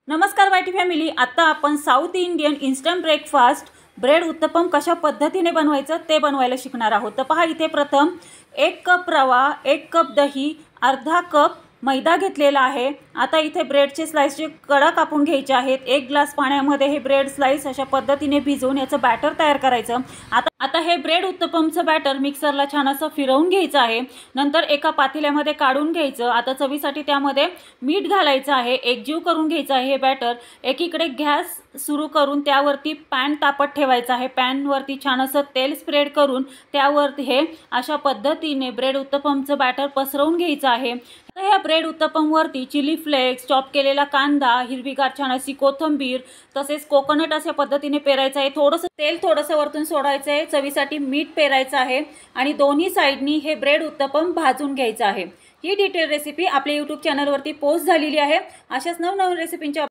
नमस्कार YT family. आता आपण South Indian instant breakfast bread uttapam कशा पद्धतीने बनवायचं ते बनवायला शिकणार आहोत। तर पहा, इथे प्रथम 1 कप रवा, 1 कप दही, अर्धा कप मैदा घेतलेला आहे। आता इथे ब्रेडचे स्लाइसचे कडा कापून घ्यायचे आहेत। 1 ग्लास पाण्यामध्ये हे ब्रेड स्लाइस अशा पद्धतीने भिजवून याचं बॅटर तयार करायचं। आता हे ब्रेड उत्तपमचं बॅटर मिक्सरला छान असं फिरवून घ्यायचं आहे। नंतर एका पातेल्यामध्ये काढून घ्यायचं। आता चवीसाठी त्यामध्ये मीठ घालायचं आहे। एकजीव करून घ्यायचं आहे हे बॅटर। एकीकडे गॅस सुरू करून त्यावरती पॅन तापत ठेवायचा आहे। पॅनवरती छान असं तेल स्प्रेड करून त्यावर हे अशा पद्धतीने ब्रेड उत्तपमचं बॅटर पसरवून घ्यायचं आहे। आता या ब्रेड उत्तपमवरती चिली फ्लेक्स, चॉप केलेला कांदा, हिरवीगार छान अशी कोथिंबीर तसेच कोकोनट अशा पद्धतीने पेरायचं आहे। थोडंसं तेल वरतून सोडायचं आहे। चवीसाठी मीठ पेरायचं आहे आणि दोन्ही साइडनी हे ब्रेड उत्तपम भाजून घ्यायचं आहे। ही डिटेल रेसिपी आपल्या YouTube चॅनलवरती पोस्ट झालेली आहे। अशाच नवनवीन रेसिपींच्या